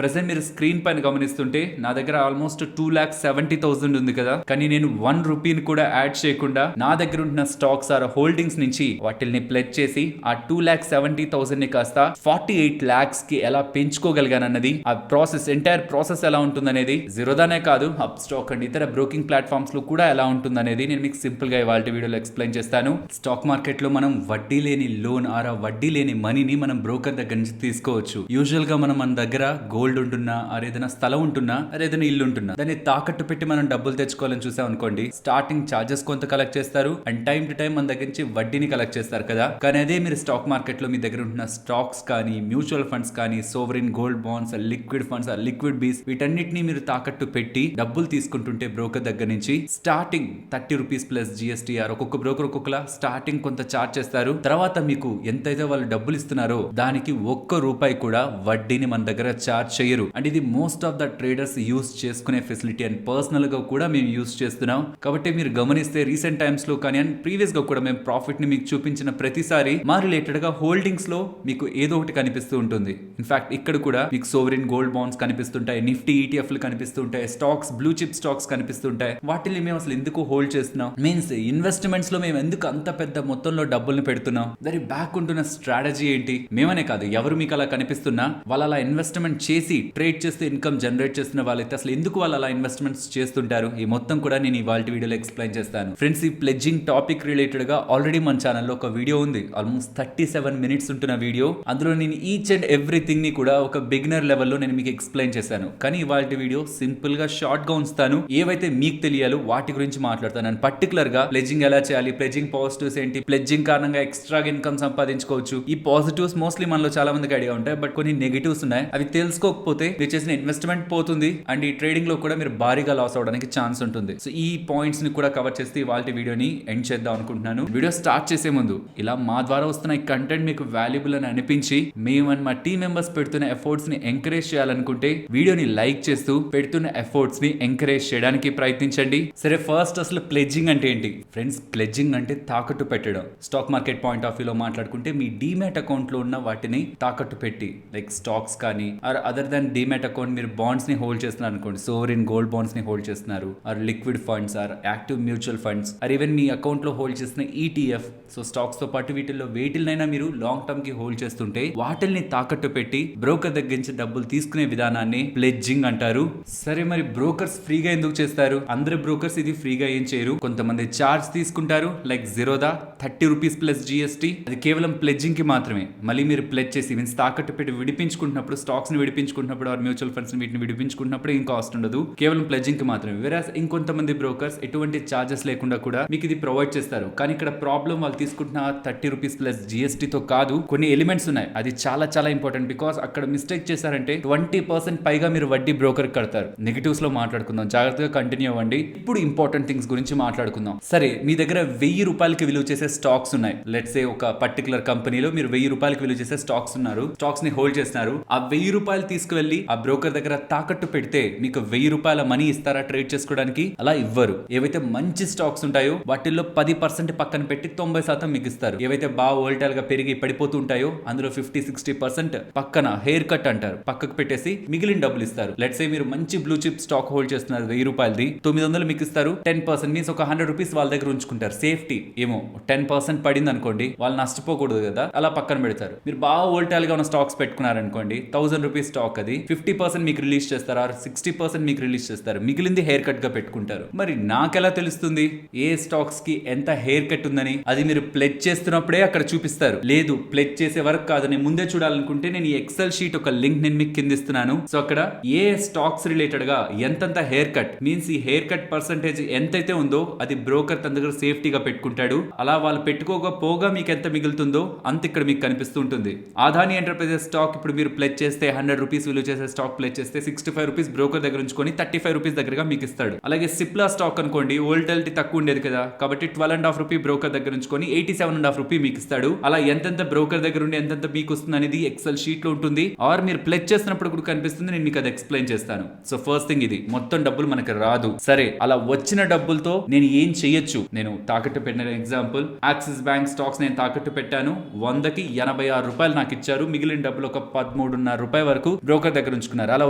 Present మీరు screen పైన గమనిస్తుంటే నా దగ్గర ఆల్మోస్ట్ 2,70,000 ఉంది కదా, కానీ నేను 1 రూపీని కూడా యాడ్ చేయకుండా నా దగ్గర ఉంటున్న స్టాక్స్ ఆర్ హోల్డింగ్స్ నుంచి వాటిని ప్లెజ్ చేసి ఆ 2,70,000 ని కాస్త 48 lakhs కి ఎలా పెంచుకోగలిగాను అన్నది, ఆ ప్రాసెస్ ఎంటైర్ ప్రాసెస్ ఎలా ఉంటుందనేది జీరోదానే కాదు అప్ స్టాక్ అండ్ ఇతర బ్రోకింగ్ ప్లాట్ఫామ్స్ లో కూడా ఎలా ఉంటుందనేది నేను మీకు సింపుల్ గా ఇవాళ వీడియోలో ఎక్స్ప్లెయిన్ చేస్తాను. స్టాక్ మార్కెట్ లో మనం వడ్డీ లేని లోన్ ఆర్ వడ్డీ లేని మనీని మనం బ్రోకర్ దగ్గర నుంచి తీసుకోవచ్చు. యూజువల్ గా మన దగ్గర గోల్డ్ ఉంటున్నా, ఏదైనా స్థలం ఉంటున్నా, ఏదైనా ఇల్లు ఉంటున్నా దాన్ని తాకట్టు పెట్టి మనం డబ్బులు తెచ్చుకోవాలని చూసాం అనుకోండి, స్టార్టింగ్ చార్జెస్ కొంత కలెక్ట్ చేస్తారు అండ్ టైం టు టైం మన దగ్గర నుంచి వడ్డీని కలెక్ట్ చేస్తారు కదా. కానీ అదే మీరు స్టాక్ మార్కెట్ లో మీ దగ్గర ఉంటున్న స్టాక్స్ కానీ, మ్యూచువల్ ఫండ్స్ కానీ, sovereign gold bonds, liquid funds, liquid బీస్, వీటన్నిటిని మీరు తాకట్టు పెట్టి డబ్బులు తీసుకుంటుంటే బ్రోకర్ దగ్గర నుంచి స్టార్టింగ్ 30 రూపీస్ ప్లస్ జిఎస్టీఆర్ ఒక్కొక్క బ్రోకర్ ఒక్కొక్కలా స్టార్టింగ్ కొంత చార్జ్ చేస్తారు. తర్వాత మీకు ఎంతైతే వాళ్ళు డబ్బులు ఇస్తున్నారో దానికి ₹1 కూడా వడ్డీని మన దగ్గర చార్జ్ చేయరు. అండ్ ఇది most of the traders use చేసుకునే ఫెసిలిటీ అండ్ పర్సనల్ గా కూడా మేము యూస్ చేస్తున్నాం. కాబట్టి మీరు గమనిస్తే రీసెంట్ టైమ్స్ లో కానీ అండ్ ప్రీవియస్ గా కూడా మేము ప్రాఫిట్ ని మీకు చూపించిన ప్రతిసారి మా రిలేటెడ్ గా హోల్డింగ్స్ లో మీకు ఏదో ఒకటి కనిపిస్తూ ఉంటుంది. ఇన్ఫాక్ట్ ఇక్కడ కూడా మీకు సోవరిన్ గోల్డ్ బాండ్స్ కనిపిస్తుంటాయి, నిఫ్టీ ఈటీఎఫ్ లు కనిపిస్తుంటాయి, స్టాక్స్, బ్లూ చిప్ స్టాక్స్ కనిపిస్తుంటాయి. వాటిని మేము అసలు ఎందుకు హోల్డ్ చేస్తున్నాం, మీన్స్ ఇన్వెస్ట్మెంట్స్ లో మేము ఎందుకు అంత పెద్ద మొత్తంలో డబ్బుల్ని పెడుతున్నాం, దాని బ్యాక్ ఉంటున్న స్ట్రాటజీ ఏంటి, మేమనే కాదు ఎవరు మీకు అలా కనిపిస్తున్నా వాళ్ళు అలా ఇన్వెస్ట్మెంట్ చేసి ట్రేడ్ చేస్తే ఇన్కమ్ జనరేట్ చేస్తున్న వాళ్ళైతే అసలు ఎందుకు వాళ్ళు అలా ఇన్వెస్ట్మెంట్స్ చేస్తుంటారు, ఈ మొత్తం కూడా నేను ఇవాళ వీడియోలో ఎక్స్ప్లెయిన్ చేస్తాను. ఫ్రెండ్స్, ఈ ప్లెడ్జింగ్ టాపిక్ రిలేటెడ్ గా ఆల్రెడీ మన ఛానల్లో ఒక వీడియో ఉంది, ఆల్మోస్ట్ 37 minutes ఉంటున్న వీడియో. అందులో నేను ఈచ్ అండ్ ఎవ్రీథింగ్ ని కూడా ఒక బిగినర్ లెవెల్లో నేను మీకు ఎక్స్ప్లెయిన్ చేశాను. కానీ ఇవాళ వీడియో సింపుల్ గా షార్ట్ గా ఉంచుతాను, ఏవైతే మీకు తెలియాలో వాటి గురించి మాట్లాడతాను. అండ్ పర్టికులర్ గా ప్లెడ్జింగ్ ఎలా చేయాలి, ప్లెడ్జింగ్ పాజిటివ్స్ ఏంటి, ప్లెడ్జింగ్ కారణంగా ఎక్స్ట్రా ఇన్కమ్ సంపాదించుకోవచ్చు. ఈ పాజిటివ్స్ మోస్ట్లీ మనలో చాలా మందికి ఐడియా ఉంటాయి, బట్ కొన్ని నెగిటివ్స్ ఉన్నాయి. అవి తెలుసుకోకపోతే మీరు చేసిన ఇన్వెస్ట్మెంట్ పోతుంది అండ్ ఈ ట్రేడింగ్ లో కూడా మీరు భారీగా లాస్ అవడానికి ఛాన్స్ ఉంటుంది. సో ఈ పాయింట్స్ ని కూడా కవర్ చేస్తే ఇవాళ వీడియోని ఎండ్ చేద్దాం అనుకుంటున్నాను. వీడియో స్టార్ట్ చేసే ముందు ఇలా మా ద్వారా వస్తున్న ఈ కంటెంట్ మీకు వాల్యుబుల్ అని అనిపించి మేము అండ్ మా టీం మెంబర్స్ పెడుతున్న ఎఫర్ట్స్ ని ఎంకరేజ్ చేయాలనుకుంటే వీడియోని లైక్ చేస్తూ పెడుతున్న ఎఫర్ట్స్ ని ఎంకరేజ్ చేయడానికి ప్రయత్నించండి. సరే, ఫస్ట్ అసలు ప్లెడ్జింగ్ అంటే ఏంటి? ఫ్రెండ్స్, ప్లెడ్జింగ్ అంటే తాకట్టు పెట్టడం. స్టాక్ మార్కెట్ పాయింట్ ఆఫ్ వ్యూలో మాట్లాడుకుంటే మీ డీమ్యాట్ అకౌంట్ లో ఉన్న వాటిని తాకట్టు పెట్టి, లైక్ స్టాక్స్ కానీ or other than demat account మీరు బాండ్స్ ని హోల్డ్ చేస్తున్నారు అనుకోండి, సోవరిన్ గోల్డ్ బాండ్స్ ని హోల్డ్ చేస్తున్నారు, or liquid funds or active mutual funds or even మీ అకౌంట్ లో హోల్డ్ చేసిన ఈటీఎఫ్. సో స్టాక్స్ తో పాటు వీటిల్లో వేటినైనా మీరు లాంగ్ టర్మ్ కి హోల్డ్ చేస్తుంటే వాటిల్ని తాకట్టు పెట్టి బ్రోకర్ దగ్గర నుంచి డబ్బులు తీసుకునే విధానాన్ని ప్లెడ్జింగ్ అంటారు. సరే, మరి బ్రోకర్స్ ఫ్రీగా ఎందుకు చేస్తారు? అందరు బ్రోకర్స్ ఇది ఫ్రీగా ఏం చేయరు, కొంతమంది చార్జ్ తీసుకుంటారు. Like Zerodha 30 rupees plus GST, అది కేవలం ప్లెడ్జింగ్ కి మాత్రమే. మళ్ళీ మీరు ప్లెడ్జ్ చేసి మీన్స్ తాకట్టు పెట్టి విడిపించుకుంటున్నప్పుడు, స్టాక్స్ ని విడిపించుకుంటున్నప్పుడు ఆర్ మ్యూచువల్ ఫండ్స్ వీటిని విడిపించుకుంటున్నప్పుడు ఏం కాస్ట్ ఉండదు, కేవలం ప్లెడ్జింగ్ కి మాత్రమే. వేరాస్ ఇంకొంతమంది బ్రోకర్స్ ఎటువంటి చార్జెస్ లేకుండా కూడా మీకు ఇది ప్రొవైడ్ చేస్తారు. కానీ ఇక్కడ ప్రాబ్లం వాళ్ళు తీసుకుంటున్న 30 రూపీస్ ప్లస్ జిఎస్టీ తో కాదు, కొన్ని ఎలిమెంట్స్ ఉన్నాయి. అది చాలా చాలా ఇంపార్టెంట్. బికాస్ అక్కడ మిస్టేక్ చేశారంటే 20% పైగా మీరు వడ్డీ బ్రోకర్ కడతారు. నెగిటివ్స్ లో మాట్లాడుకుందాం, జాగ్రత్తగా కంటిన్యూ అవ్వండి. ఇప్పుడు ఇంపార్టెంట్ థింగ్స్ గురించి మాట్లాడుకుందాం. సరే, మీ దగ్గర ₹1000 విలువ చేసే స్టాక్స్ ఉన్నాయి. లెట్స్ సే ఒక పర్టికులర్ కంపెనీలో మీరు ₹1000 విలువ చేసే స్టాక్స్ ఉన్నారు, స్టాక్స్ ని హోల్డ్ చేస్తున్నారు. ఆ ₹1000 తీసుకువెళ్ళి ఆ బ్రోకర్ దగ్గర తాకట్టు పెడితే మీకు ₹1000 మనీ ఇస్తారా ట్రేడ్ చేసుకోవడానికి? అలా ఇవ్వరు. ఏవైతే మంచి స్టాక్స్ ఉంటాయో వాటిల్లో 10% పక్కన పెట్టి 90% మీకు ఇస్తారు. ఏవైతే బాగా వోల్టైల్ గా పెరిగి పడిపోతూ ఉంటాయో అందులో 50-60% పక్కన హెయిర్ కట్ అంటారు, పక్కకు పెట్టేసి మిగిలిన డబ్బులు ఇస్తారు. లెట్స్ సే మీరు మంచి బ్లూ చిప్ స్టాక్ హోల్డ్ చేస్తున్నారు, ₹1000ది 900 మీకు ఇస్తారు. 10% మీన్స్ ఒక ₹100 వాళ్ళ దగ్గర ఉంచుకుంటారు సేఫ్టీ. ఏమో 10% పడింది అనుకోండి, వాళ్ళు నష్టపోకూడదు కదా, అలా పక్కన పెడతారు. మీరు బాగా వోల్టైల్ గా ఉన్న స్టాక్స్ పెట్టుకున్నారనుకోండి, ₹1000 స్టాక్, అది 50% మీకు రిలీజ్ చేస్తారు, 60% మీకు రిలీజ్ చేస్తారు, మిగిలింది హెయిర్ కట్ గా పెట్టుకుంటారు. మరి నాకెలా తెలుస్తుంది ఏ స్టాక్స్ కి ఎంత హెయిర్ కట్ ఉందని? అది మీరు ప్లెడ్జ్ చేస్తున్నప్పుడే అక్కడ చూపిస్తారు. లేదు, ప్లెడ్జ్ చేసే వరకు కాదు, నేను ముందే చూడాలనుకుంటే నేను ఈ ఎక్సెల్ షీట్ ఒక లింక్ నేను మీకు కింద ఇస్తున్నాను. సో అక్కడ ఏ స్టాక్స్ రిలేటెడ్ గా ఎంతంత హెయిర్ కట్ మీన్స్ ఈ హెయిర్ కట్ పర్సంటేజ్ ఎంతైతే ఉందో అది బ్రోకర్ తన దగ్గర సేఫ్టీగా పెట్టుకుంటాడు. అలా వాళ్ళు పెట్టుకోకపోగా మీకు ఎంత మిగులుతుందో అంత ఇక్కడ మీకు కనిపిస్తూ ఉంటుంది. ఆదాని ఎంటర్ప్రైజెస్ స్టాక్ ఇప్పుడు మీరు ప్లెడ్జ్ చేస్తే ₹100 విలువ చేసే స్టాక్ ప్లెడ్జ్ చేస్తే ₹65 బ్రోకర్ దగ్గర ఉంచుకొని ₹35 దగ్గరగా మీకు ఇస్తాడు. అలాగే సిప్లా స్టాక్ అనుకోండి, వోల్టాలిటీ తక్కువ ఉండేది కదా, కాబట్టి ₹12.5 బ్రోకర్ దగ్గర ఉంచుకొని ₹87.5 మీకు ఇస్తాడు. అలా ఎంతెంత బ్రోకర్ దగ్గర ఉండి ఎంతెంత మీకు వస్తుంది అనేది ఎక్సెల్ షీట్ లో ఉంటుంది. ఆర్ మీరు ప్లెడ్జ్ చేస్తున్నప్పుడు కూడా కనిపిస్తుంది, నేను మీకు అది ఎక్స్ప్లెయిన్ చేస్తాను. సో ఫస్ట్ థింగ్, ఇది మొత్తం డబ్బులు మనకి రాదు. సరే, అలా వచ్చిన డబ్బులతో నేను ఏం చేయొచ్చు? నేను తాకట్టు పెట్టిన ఎగ్జాంపుల్, యాక్సిస్ బ్యాంక్ స్టాక్స్ నేను తాకట్టు పెట్టాను, 100కి ₹86 నాకు ఇచ్చారు. మిగిలిన డబ్బులు ఒక ₹13.5 వరకు బ్రోకర్ దగ్గర ఉంచుకున్నారు. అలా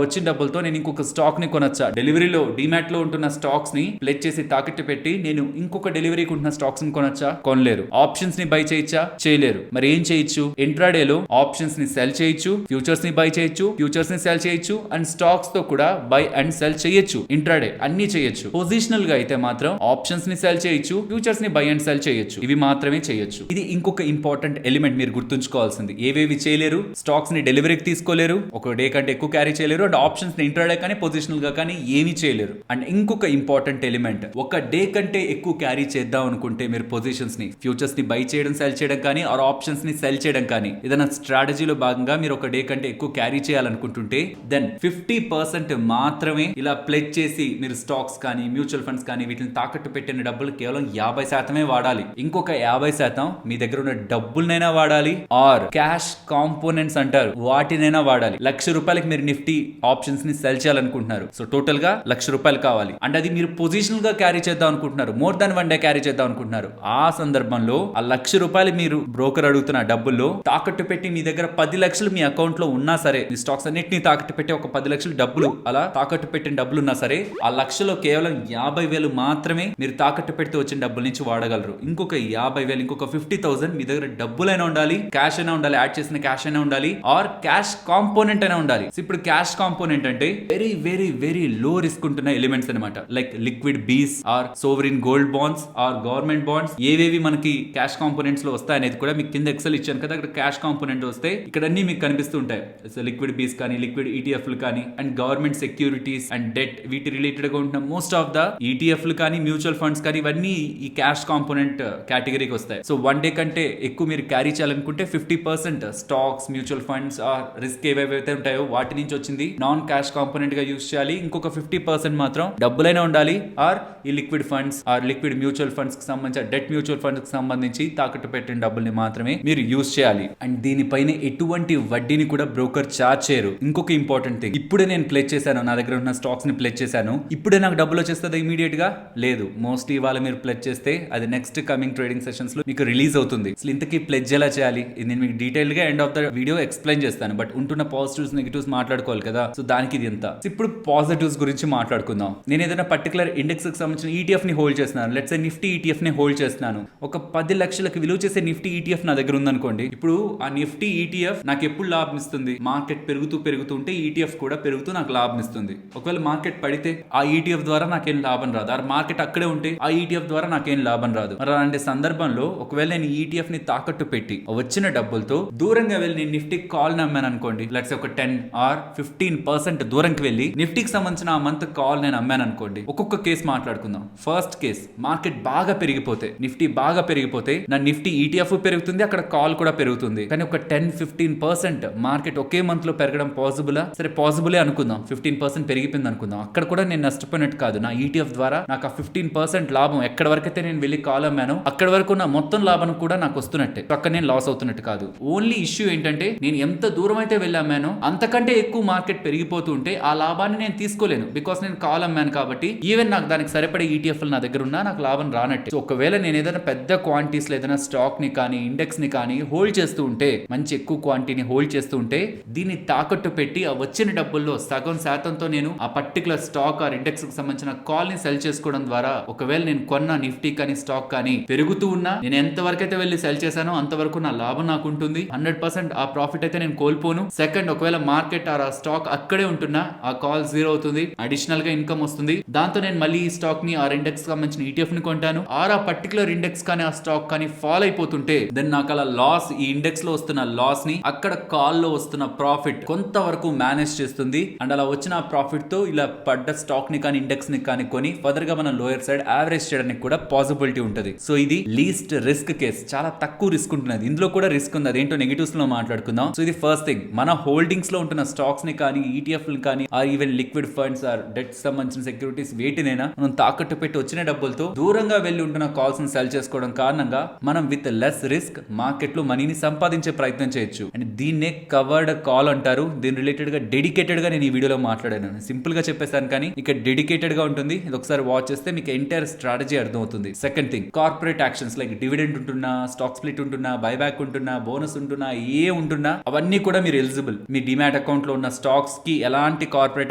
వచ్చిన డబ్బులతో నేను ఇంకొక స్టాక్ ని కొనొచ్చా? డెలివరీలో డిమాట్ లో ఉంటున్న స్టాక్స్ ని ప్లెజ్ చేసి తాకట్టు పెట్టి నేను ఇంకొక డెలివరీకి ఉంటున్న స్టాక్స్ ని కొనొచ్చా? కొనలేరు. ఆప్షన్స్ ని బై చేయొచ్చా? చేయలేరు. మరి ఏం చేయొచ్చు? ఇంట్రాడేలో ఆప్షన్స్ ని సెల్ చేయొచ్చు, ఫ్యూచర్స్ ని బై చేయొచ్చు, ఫ్యూచర్స్ ని సెల్ చేయొచ్చు, అండ్ స్టాక్స్ తో కూడా బై అండ్ సెల్ చేయొచ్చు. ఇంట్రాడే అన్ని చేయొచ్చు. పొజిషనల్ గా అయితే మాత్రం ఆప్షన్స్ ని సెల్ చేయొచ్చు, ఫ్యూచర్స్ ని బై అండ్ సెల్ చేయొచ్చు. ఇవి మాత్రమే చేయొచ్చు. ఇది ఇంకొక ఇంపార్టెంట్ ఎలిమెంట్ మీరు గుర్తుంచుకోవాల్సింది. ఏవేవి చేయలేరు? స్టాక్స్ ని డెలివరీకి తీసుకోలేరు, ఒక డే కంటే ఎక్కువ క్యారీ చేయలేరు, అండ్ ఆప్షన్స్ ని ఇంట్రాడే కానీ పొజిషనల్ గా కానీ ఏమీ చేయలేరు. అండ్ ఇంకొక ఇంపార్టెంట్ ఎలిమెంట్, ఒక డే కంటే ఎక్కువ క్యారీ చేద్దాం అనుకుంటే మీరు పొజిషన్స్ ని, ఫ్యూచర్స్ ని బై చేయడం సెల్ చేయడం కానీ ఆర్ ఆప్షన్స్ ని సెల్ చేయడం కానీ ఏదైనా స్ట్రాటజీలో భాగంగా మీరు ఒక డే కంటే ఎక్కువ క్యారీ చేయాలనుకుంటుంటే దెన్ 50% మాత్రమే ఇలా ప్లెజ్ చేసి మీరు స్టాక్స్ కానీ మ్యూచువల్ ఫండ్స్ కానీ వీటిని తాకట్టు పెట్టిన డబ్బులు కేవలం 50% వాడాలి. ఇంకొక 50% మీ దగ్గర ఉన్న డబ్బులనైనా వాడాలి ఆర్ క్యాష్ కాంపోనెంట్స్ అంటారు, వాటినైనా వాడాలి. ₹1,00,000 మీరు నిఫ్టీ ఆప్షన్స్ ని సెల్ చేయాలనుకుంటున్నారు. సో టోటల్ గా ₹1,00,000 కావాలి. అండ్ అది మీరు పొజిషనల్ గా క్యారీ చేద్దాం అనుకుంటున్నారు, మోర్ దాన్ 1 డే క్యారీ చేద్దాం అనుకుంటున్నారు. ఆ సందర్భంలో ఆ ₹1,00,000 మీరు బ్రోకర్ అడుగుతున్న డబ్బుల్లో తాకట్టు పెట్టి మీ దగ్గర 10 లక్షలు మీ అకౌంట్ లో ఉన్నా సరే, మీ స్టాక్స్ అన్నిటిని తాకట్టు పెట్టి ఒక 10 లక్షలు డబ్బులు అలా తాకట్టు పెట్టిన డబ్బులు ఉన్నా సరే, ఆ లక్షలో కేవలం 50,000 మాత్రమే మీరు తాకట్టు పెడితే వచ్చిన డబ్బుల నుంచి వాడగలరు. ఇంకొక 50,000, ఇంకొక 50,000 మీ దగ్గర డబ్బులైనా ఉండాలి, క్యాష్ అయినా ఉండాలి, యాడ్ చేసిన క్యాష్ అయినా ఉండాలి, ఆర్ క్యాష్ కాంపోనెంట్ అయినా ఉండాలి. ఇప్పుడు క్యాష్ కాంపోనెంట్ అంటే very very very low risk ఉంటున్న ఎలిమెంట్స్ అనమాట. Like liquid bees or sovereign gold bonds or government bonds. ఏవేవి మనకి క్యాష్ కాంపోనెంట్స్ లో వస్తాయి అనేది కూడా మీకు కింద ఎక్సెల్ ఇచ్చాను కదా, అక్కడ క్యాష్ కాంపోనెంట్ వస్తే ఇక్కడ అన్ని మీకు కనిపిస్తూ ఉంటాయి. లిక్విడ్ బీస్ కానీ, లిక్విడ్ ఈటీఎఫ్లు కానీ, and government securities and debt, వీటి రిలేటెడ్ గా ఉంటున్న మోస్ట్ ఆఫ్ ద ఈటీఎఫ్లు కానీ, మ్యూచువల్ ఫండ్స్ కానీ, ఇవన్నీ ఈ క్యాష్ కాంపోనెంట్ కేటగిరీకి వస్తాయి. సో 1 డే కంటే ఎక్కువ మీరు క్యారీ చేయాలనుకుంటే 50% stocks, mutual funds or risk ఏవైతే ఉంటాయో వాటి నుంచి వచ్చింది నాన్ క్యాష్ కాంపోనెంట్ గా యూస్ చేయాలి. ఇంకొక 50% మాత్రం డబ్బులైనా ఉండాలి, ఆర్ ఈ liquid funds or liquid mutual funds కి సంబంధించి, డెట్ మ్యూచువల్ ఫండ్స్ కి సంబంధించి తాకట్టు పెట్టిన డబ్బుల్ని మాత్రమే మీరు యూస్ చేయాలి. అండ్ దీనిపైన ఎటువంటి వడ్డీని కూడా బ్రోకర్ చార్జ్ చేయరు. ఇంకొక ఇంపార్టెంట్ థింగ్, ఇప్పుడే నేను ప్లేస్ చేశాను, నా దగ్గర ఉన్న స్టాక్స్ ని ప్లేస్ చేశాను, ఇప్పుడే నాకు డబ్బులు వచ్చేస్తుంది ఇమీడియట్ గా? లేదు. మోస్ట్లీ ఇవాళ మీరు ప్లేస్ చేస్తే అది నెక్స్ట్ కమింగ్ ట్రేడింగ్ సెషన్స్ లో మీకు రిలీజ్ అవుతుంది. అసలు ఇంతకీ ప్లెడ్జ్ ఎలా చేయాలి ఇది నేను మీకు డీటెయిల్ గా end of the video explain చేస్తాను. బట్ ఉంటున్న పాజిటివ్స్ నెగిటివ్స్ మాట్లాడుకోవాలి కదా, సో దానికి ఇది ఎంత. ఇప్పుడు పాజిటివ్స్ గురించి మాట్లాడుకుందాం. నేను ఏదైనా పర్టికులర్ ఇండెక్స్ కి సంబంధించిన ఈటీఎఫ్ ని హోల్డ్ చేస్తున్నాను, లెట్స్ సే నిఫ్టీ ఈటీఎఫ్ ని హోల్డ్ చేస్తున్నాను. ఒక 10 లక్షలకు విలువ చేసే నిఫ్టీ ఈటీఎఫ్ నా దగ్గర ఉందనుకోండి. ఇప్పుడు ఆ నిఫ్టీ ఈటీఎఫ్ నాకు ఎప్పుడు లాభం ఇస్తుంది? మార్కెట్ పెరుగుతూ ఉంటే ఈటీఎఫ్ కూడా పెరుగుతూ నాకు లాభం ఇస్తుంది. ఒకవేళ మార్కెట్ పడితే ఆ ఈటీఎఫ్ ద్వారా నాకేం లాభం రాదు, ఆ మార్కెట్ అక్కడే ఉంటే ఆ ఈటీఎఫ్ ద్వారా నాకేం లాభం రాదు. మరి అలాంటి సందర్భంలో ఒకవేళ నేను ఈటీఎఫ్ ని తాకట్టు పెట్టి వచ్చిన డబ్బులతో దూరంగా వెళ్ళి నేను నిఫ్టీ కాల్ నమ్మాను అనుకోండి, లెట్స్ ఒక 10 ఆర్ 15% దూరంకి వెళ్ళి నిఫ్టీకి సంబంధించిన ఆ మంత్ కాల్ నేను అమ్మాను అనుకోండి. ఒక్కొక్క కేసు మాట్లాడుకుందాం. ఫస్ట్ కేస్, మార్కెట్ బాగా పెరిగిపోతే, నిఫ్టీ బాగా పెరిగిపోతే నా నిఫ్టీ ఈటీఎఫ్ పెరుగుతుంది, అక్కడ కాల్ కూడా పెరుగుతుంది. కానీ ఒక 10-15% మార్కెట్ ఒకే మంత్ లో పెరగడం పాసిబులా? సరే పాసిబులే అనుకుందాం. 15% పెరిగిపోయింది అనుకుందాం. అక్కడ కూడా నేను నష్టపోయినట్టు కాదు. నా ఈటీఎఫ్ ద్వారా నాకు ఆ 15% లాభం ఎక్కడ వరకైతే నేను వెళ్ళి కాల్ అమ్మాను అక్కడ వరకు నా మొత్తం లాభం కూడా నాకు వస్తున్నట్టే, అక్కడ నేను లాస్ అవుతున్నట్టు కాదు. ఓన్లీ ఇష్యూ ఏంటంటే నేను ఎంత దూరం అయితే వెళ్ళి అమ్మానో అంతకంటే ఎక్కువ మార్కెట్ పెరిగిపోతూ ఉంటే ఆ లాభాన్ని నేను తీసుకోలేను, బికాస్ నేను కాల్ అమ్మాను కాబట్టి. ఈవెన్ నాకు దానికి సరిపడే ఈటీఎఫ్ నా దగ్గర ఉన్నా నాకు లాభం రానట్టే. సో ఒకవేళ నేను ఏదైనా పెద్ద క్వాంటిటీస్ లో ఏదైనా స్టాక్ ని కానీ ఇండెక్స్ ని కానీ హోల్డ్ చేస్తూ ఉంటే, మంచి ఎక్కువ క్వాంటిటీని హోల్డ్ చేస్తూ ఉంటే, దీన్ని తాకట్టు పెట్టి ఆ వచ్చిన డబ్బుల్లో సగం శాతంతో నేను ఆ పర్టికులర్ స్టాక్ ఆర్ ఇండెక్స్ కి సంబంధించిన కాల్ ని సెల్ చేసుకోవడం ద్వారా ఒకవేళ నేను కొన్న నిఫ్టీ కానీ స్టాక్ కానీ పెరుగుతూ ఉన్నా, నేను ఎంత వరకు అయితే వెళ్ళి సెల్ చేశానో అంతవరకు నా లాభం నాకు ఉంటుంది. 100% ఆ ప్రాఫిట్ అయితే నేను కోల్పోను. సెకండ్, ఒకవేళ మార్కెట్ ఆర్ ఆ స్టాక్ అక్కడే ఉంటున్నా ఆ కాల్ జీరో అవుతుంది, అడిషనల్ గా ఇన్కమ్ వస్తుంది. దాంతో నేను మళ్ళీ ఈ స్టాక్ ని ఆర్ ఇండెక్స్ సంబంధించిన ఈటీఎఫ్ ని కొంటాను. ఆర్ ఆ పర్టికులర్ ఇండెక్స్ కానీ ఆ స్టాక్ కానీ ఫాల్ అయిపోతుంటే దెన్ నాకు అలా లాస్, ఈ ఇండెక్స్ లో వస్తున్న లాస్ ని అక్కడ కాల్ లో వస్తున్న ప్రాఫిట్ కొంతవరకు మేనేజ్ చేస్తుంది. అండ్ అలా వచ్చిన ఆ ప్రాఫిట్ తో ఇలా పడ్డ స్టాక్ ని కానీ ఇండెక్స్ ని కానీ కొని ఫర్దర్ గా మనం లోయర్ సైడ్ యావరేజ్ చేయడానికి కూడా పాసిబిలిటీ ఉంటుంది. సో ఇది లీస్ట్ రిస్క్ కేస్, చాలా తక్కువ రిస్క్ ఉంటుంది. ఇందులో కూడా రిస్క్ ఉంది, అదేంటో నెగిటివ్స్ లో మాట్లాడుకుందాం. సో ఇది ఫస్ట్ థింగ్, మన హోల్డింగ్స్ లో ఉంటున్న స్టాక్స్ ని కానీ ఈటీఎఫ్ కానీ or even liquid funds or debt సంబంధించిన సెక్యూరిటీస్ వేటినైనా మనం తాకట్టు పెట్టి వచ్చిన డబ్బులతో దూరంగా వెళ్ళి ఉంటున్న కాల్స్ ని సెల్ చేసుకోవడం కారణంగా మనం విత్ లెస్ రిస్క్ మార్కెట్ లో మనీని సంపాదించే ప్రయత్నం చేయొచ్చు. అండ్ దీన్నే కవర్డ్ కాల్ అంటారు. దీని రిలేటెడ్ గా డెడికేటెడ్ గా నేను ఈ వీడియోలో మాట్లాడాను. సింపుల్ గా చెప్పేసాను కానీ ఇక డెడికేటెడ్ గా ఉంటుంది. ఇది ఒకసారి వాచ్ చేస్తే మీకు ఎంటైర్ స్ట్రాటజీ అర్థం అవుతుంది. Second thing, corporate actions like dividend ఉంటున్నా, స్టాక్ స్ప్లిట్ ఉంటున్నా, బైబ్యాక్ ఉంటున్నా, బోనస్ ఉంటున్నా, ఏ ఉంటున్నా అవన్నీ కూడా మీరు ఎలిజిబుల్. మీ డిమాట్ డిమాట్ అకౌంట్ లో ఉన్న స్టాక్స్ కి ఎలాంటి కార్పొరేట్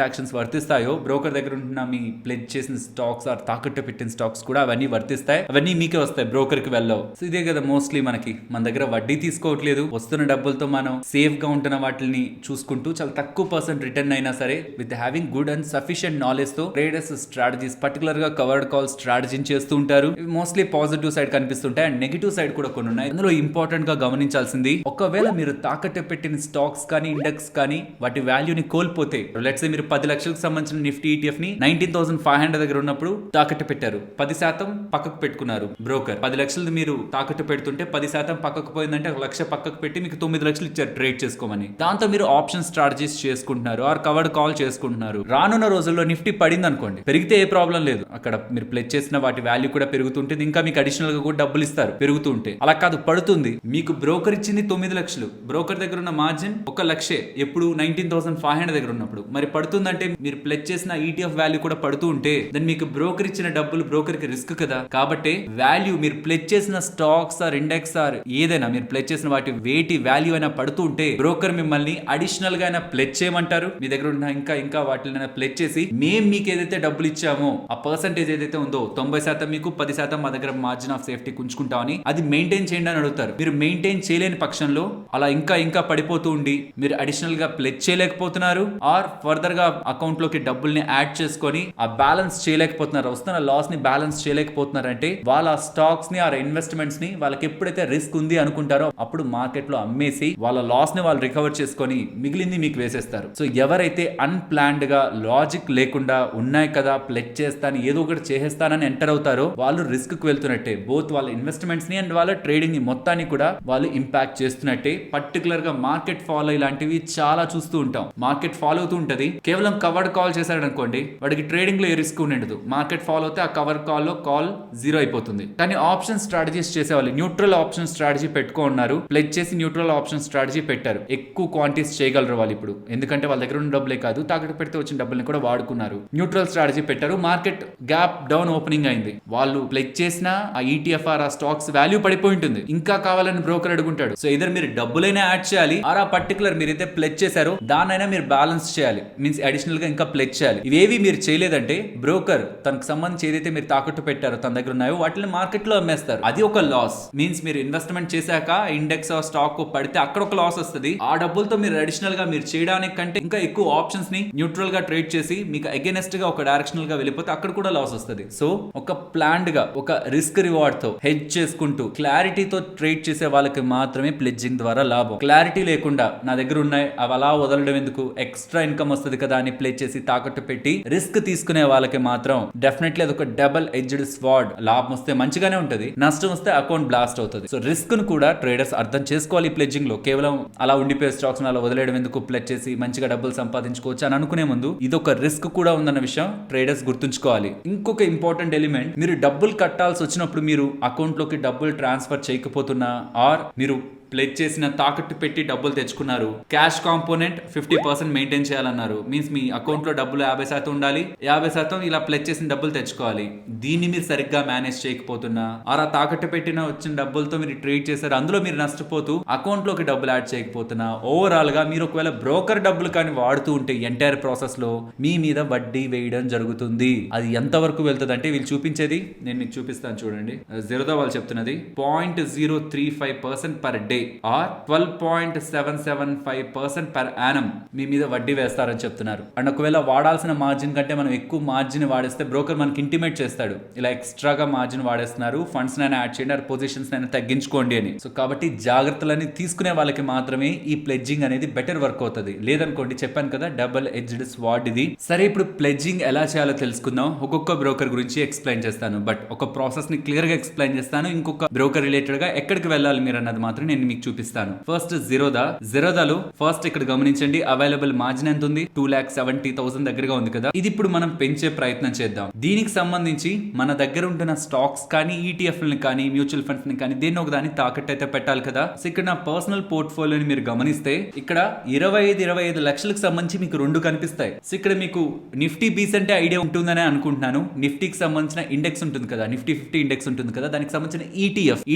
యాక్షన్స్ వర్తిస్తాయో బ్రోకర్ దగ్గర ఉంటున్న మీ ప్లెడ్జ్ చేసిన స్టాక్స్ ఆర్ తాకట్టు పెట్టిన స్టాక్స్ కూడా అవన్నీ వర్తిస్తాయి. అవన్నీ మీకే వస్తాయి, బ్రోకర్ కి వెళ్ళవు. సో ఇదే కదా మోస్ట్లీ మన దగ్గర వడ్డీ తీసుకోవట్లేదు, వస్తున్న డబ్బులతో మనం సేఫ్ గా ఉంటున్న వాటిని చూసుకుంటూ చాలా తక్కువ పర్సెంట్ రిటర్న్ అయినా సరే with having good and sufficient knowledge తో ట్రేడర్స్ స్ట్రాటజీస్ పర్టికులర్ గా కవర్డ్ కాల్ స్ట్రాటజీని చేస్తూ ఉంటారు. మోస్ట్లీ పాజిటివ్ సైడ్ కనిపిస్తుంటాయి అండ్ నెగిటివ్ సైడ్ కూడా కొన్ని ఉన్నాయి. అందులో ఇంపార్టెంట్ గా గమనించాల్సింది, ఒకవేళ మీరు తాకట్టు పెట్టిన స్టాక్స్ కానీ ఇండెక్స్ కానీ వాటి వాల్యూని కోల్పోతే, లెట్స్ సే మీరు 10 లక్షలకు సంబంధించిన నిఫ్టీ ETF ని 19,500 దగ్గర ఉన్నప్పుడు తాకట్టు పెట్టారు, 10% పక్కకు పెట్టుకున్నారు బ్రోకర్. 10 లక్షలు మీరు తాకట్టు పెడుతుంటే 10% పక్కకు పోయిందంటే 1 లక్ష పక్కకు పెట్టి మీకు 9 లక్షలు ఇచ్చారు ట్రేడ్ చేసుకోమని. దాంతో మీరు ఆప్షన్ స్ట్రాటజీస్ చేసుకుంటున్నారు ఆర్ కవర్డ్ కాల్ చేసుకుంటున్నారు. రానున్న రోజుల్లో నిఫ్టీ పడింది అనుకోండి, పెరిగితే ఏ ప్రాబ్లం లేదు, అక్కడ మీరు ప్లెడ్జ్ చేసిన వాటి వాల్యూ కూడా పెరుగుతుంటుంది, ఇంకా మీకు అడిషనల్ గా కూడా డబ్బులు ఇస్తారు పెరుగుతూ ఉంటే. అలా కాదు, పడుతుంది, మీకు బ్రోకర్ ఇచ్చింది 9 లక్షలు, బ్రోకర్ దగ్గర ఉన్న మార్జిన్ 1 లక్షే ఎప్పుడు 19,500 దగ్గర ఉన్నప్పుడు, మరి పడుతుందంటే మీరు ప్లెడ్జ్ చేసిన ETF వాల్యూ కూడా పడుతూ ఉంటే దాన్ని మీకు బ్రోకర్ ఇచ్చిన డబ్బులు బ్రోకర్ కి రిస్క్ కదా. కాబట్టి వాల్యూ మీరు ప్లెడ్జ్ చేసిన స్టాక్స్ ఆర్ ఇండెక్స్ ఆర్ ఏదైనా మీరు ప్లెడ్జ్ చేసిన వాటి వేటి వాల్యూ అయినా పడుతూ ఉంటే బ్రోకర్ మిమ్మల్ని అడిషనల్ గా అయినా ప్లెడ్జ్ చేయమంటారు. మీ దగ్గర ఉన్న ఇంకా వాటిని ప్లెడ్జ్ చేసి మేము మీకు ఏదైతే డబ్బులు ఇచ్చామో ఆ పర్సంటేజ్ ఏదైతే ఉందో 90% మీకు 10% మా దగ్గర మార్జిన్ ఆఫ్ సేఫ్టీ ఉంచుకుంటామని అది మెయింటైన్ చేయండి అని అడుగుతారు. మీరు మెయింటైన్ చేయలేని పక్షంలో అలా ఇంకా పడిపోతూ ఉండి మీరు అడిషనల్ గా ప్లెడ్జ్ చేయలేకపోతున్నారు ఆర్ ఫర్దర్ గా అకౌంట్ లోకి డబ్బుల్ని యాడ్ చేసుకొని ఆ బ్యాలెన్స్ చేయలేకపోతున్నారు, వస్తున్న లాస్ ని బ్యాలెన్స్ చేయలేకపోతున్నారు అంటే వాళ్ళ స్టాక్స్ ని ఆర్ ఇన్వెస్ట్మెంట్స్ ని వాళ్ళకి ఎప్పుడైతే రిస్క్ ఉంది అనుకుంటారో అప్పుడు మార్కెట్ లో అమ్మేసి వాళ్ళ లాస్ ని వాళ్ళు రికవర్ చేసుకొని మిగిలింది మీకు వేసేస్తారు. సో ఎవరైతే అన్ప్లాన్డ్ గా లాజిక్ లేకుండా ఉన్నాయి కదా ప్లెడ్జ్ చేస్తాను ఏదో ఒకటి చేసేస్తానని ఎంటర్ అవుతారో వాళ్ళు రిస్క్ కు వెళ్తున్నట్టే. బోత్ వాళ్ళ ఇన్వెస్ట్మెంట్స్ ని అండ్ వాళ్ళ ట్రేడింగ్ ని మొత్తాన్ని కూడా వాళ్ళు ఇంపాక్ట్ చేస్తున్నట్టే. పర్టికులర్ గా మార్కెట్ ఫాలో ఇలాంటివి చాలా చూస్తూ ఉంటాం. మార్కెట్ ఫాలో అవుతూ ఉంటది, కేవలం కవర్డ్ కాల్ చేశాడు అనుకోండి వాడికి ట్రేడింగ్ లో ఏ రిస్క్ ఉండదు. మార్కెట్ ఫాలో అయితే ఆ కవర్ కాల్ లో కాల్ జీరో అయిపోతుంది. కానీ ఆప్షన్ స్ట్రాటజీస్ చేసేవాళ్ళు న్యూట్రల్ ఆప్షన్ స్ట్రాటజీ పెట్టుకున్నారు, ప్లెడ్జ్ చేసి న్యూట్రల్ ఆప్షన్ స్ట్రాటజీ పెట్టారు. ఎక్కువ క్వాంటిటీస్ చేయగలరు వాళ్ళు ఇప్పుడు, ఎందుకంటే వాళ్ళ దగ్గర ఉన్న డబ్బులే కాదు తాకట్టు పెడితే వచ్చిన డబ్బుల్ని కూడా వాడుకున్నారు. న్యూట్రల్ స్ట్రాటజీ పెట్టారు, మార్కెట్ గ్యాప్ డౌన్ ఓపెనింగ్ అయింది, వాళ్ళు ప్లెడ్జ్ చేసిన ఆ ETF ఆ స్టాక్స్ వాల్యూ పడిపోయి ఉంటుంది, ఇంకా కావాలని బ్రోకర్ అడుగుంటాడు. సో ఇద్దరు మీరు డబ్బులైనా యాడ్ చేయాలి ఆర్ ఆ పర్టికులర్ మీరైతే ప్లెడ్జ్ చేశారో దాన్నైనా మీరు బ్యాలెన్స్ చేయాలి, మీన్స్ అడిషనల్ గా ఇంకా ప్లెడ్జ్ చేయాలి. ఇవేవి మీరు చేయలేదంటే బ్రోకర్ తనకు సంబంధించి ఏదైతే మీరు తాకట్టు పెట్టారో తన దగ్గర ఉన్నాయో వాటిని మార్కెట్ లో అమ్మేస్తారు. అది ఒక లాస్, మీన్స్ మీరు ఇన్వెస్ట్మెంట్ చేశాక ఇండెక్స్ స్టాక్ పడితే అక్కడ ఒక లాస్ వస్తుంది. ఆ డబ్బులతో మీరు అడిషనల్ గా మీరు చేయడానికి కంటే ఇంకా ఎక్కువ ఆప్షన్స్ ని న్యూట్రల్ గా ట్రేడ్ చేసి మీకు అగైనెస్ట్ గా ఒక డైరెక్షనల్ గా వెళ్ళిపోతే అక్కడ కూడా లాస్ వస్తుంది. సో ఒక ప్లాన్డ్ గా ఒక రిస్క్ రివార్డ్ తో హెడ్జ్ చేసుకుంటూ క్లారిటీతో ట్రేడ్ చేసే వాళ్ళకి మాత్రమే ప్లెడ్జింగ్ ద్వారా లాభం. క్లారిటీ లేకుండా నా దగ్గర ఉన్నాయి అవి అలా వదలడం ఎందుకు, ఎక్స్ట్రా ఇన్కమ్ వస్తుంది కదా అని ప్లెడ్జ్ చేసి తాకట్టు పెట్టి రిస్క్ తీసుకునే వాళ్ళకి మాత్రం డెఫినెట్లీ అది ఒక డబుల్ ఎడ్జ్డ్ స్వార్డ్. లాభం వస్తే మంచిగానే ఉంటది, నష్టం వస్తే అకౌంట్ బ్లాస్ట్ అవుతుంది. సో రిస్క్ ను కూడా ట్రేడర్స్ అర్థం చేసుకోవాలి. ప్లెడ్జింగ్ లో కేవలం అలా ఉండిపోయే స్టాక్స్ అలా వదిలేయడం ఎందుకు, ప్లెడ్జ్ చేసి మంచిగా డబ్బులు సంపాదించుకోవచ్చు అని అనుకునే ముందు ఇది ఒక రిస్క్ కూడా ఉందన్న విషయం ట్రేడర్స్ గుర్తుంచుకోవాలి. ఇంకొక ఇంపార్టెంట్ ఎలిమెంట్, మీరు డబ్బులు కట్టాల్సి వచ్చినప్పుడు మీరు అకౌంట్ లోకి డబ్బులు ట్రాన్స్ఫర్ చేయకపోతున్నా ఆర్ మీరు ప్లెడ్జ్ చేసిన తాకట్టు పెట్టి డబ్బులు తెచ్చుకున్నారు, క్యాష్ కాంపోనెంట్ 50% మెయింటైన్ చేయాలన్నారు, మీన్స్ మీ అకౌంట్ లో డబ్బులు 50% ఉండాలి, 50% ఇలా ప్లెడ్జ్ చేసిన డబ్బులు తెచ్చుకోవాలి. దీన్ని మీరు సరిగ్గా మేనేజ్ చేయకపోతున్నా ఆర్ ఆ తాకట్టు పెట్టిన వచ్చిన డబ్బులతో మీరు ట్రేడ్ చేశారు, అందులో మీరు నష్టపోతూ అకౌంట్ లోకి డబ్బులు యాడ్ చేయకపోతున్నా, ఓవరాల్ గా మీరు ఒకవేళ బ్రోకర్ డబ్బులు కానీ వాడుతూ ఉంటే ఎంటైర్ ప్రాసెస్ లో మీ మీద వడ్డీ వేయడం జరుగుతుంది. అది ఎంత వరకు వెళ్తుంది అంటే వీళ్ళు చూపించేది నేను మీకు చూపిస్తాను చూడండి. జిరోదా వాళ్ళు చెప్తున్నది 0.035% per day or 12.775% per annum మీ మీద వడ్డీ వేస్తారని చెప్తున్నారు. అండ్ ఒకవేళ వాడాల్సిన మార్జిన్ కంటే మనం ఎక్కువ మార్జిన్ వాడేస్తే బ్రోకర్ మనకి ఇంటిమేట్ చేస్తాడు, ఇలా ఎక్స్ట్రాగా మార్జిన్ వాడేస్తున్నారు, ఫండ్స్ నైనా యాడ్ చేయండి, పొజిషన్స్ నైనా తగ్గించుకోండి అని. సో కాబట్టి జాగ్రత్తలని తీసుకునే వాళ్ళకి మాత్రమే ఈ ప్లెడ్జింగ్ అనేది బెటర్ వర్క్ అవుతుంది. లేదనుకోండి చెప్పాను కదా డబుల్ ఎడ్జ్డ్ స్వార్డ్ ఇది. సరే ఇప్పుడు ప్లెడ్జింగ్ ఎలా చేయాలో తెలుసుకుందాం. ఒక్కొక్క బ్రోకర్ గురించి ఎక్స్ప్లెయిన్ చేస్తాను, బట్ ఒక ప్రాసెస్ ని క్లియర్ గా ఎక్స్ప్లెయిన్ చేస్తాను. ఇంకొక బ్రోకర్ రిలేటెడ్ గా ఎక్కడికి వెళ్ళాలి మీరు అన్నది మాత్రం నేను మీకు చూపిస్తాను. ఫస్ట్ జిరోదాలో ఫస్ట్ ఇక్కడ గమనించండి అవైలబుల్ మార్జిన్ ఎంత ఉంది, 2,70,000 దగ్గరగా ఉంది కదా. ఇది ఇప్పుడు మనం పెంచే ప్రయత్నం చేద్దాం. దీనికి సంబంధించి మన దగ్గర ఉంటున్న స్టాక్స్ కానీ ETF ని కానీ మ్యూచువల్ ఫండ్స్ ని కానీ దేన్ని ఒక దాన్ని తాకట్టు అయితే పెట్టాలి కదా. సో ఇక్కడ నా పర్సనల్ పోర్ట్ఫోలియోని మీరు గమనిస్తే ఇక్కడ 25 లక్షలకు సంబంధించి మీకు రెండు కనిపిస్తాయి. సో ఇక్కడ మీకు నిఫ్టీ బీస్ అంటే ఐడియా ఉంటుందని అనుకుంటున్నాను. నిఫ్టీకి సంబంధించిన ఇండెక్స్ ఉంటుంది కదా, నిఫ్టీ 50 ఇండెక్స్ ఉంటుంది కదా, దానికి సంబంధించిన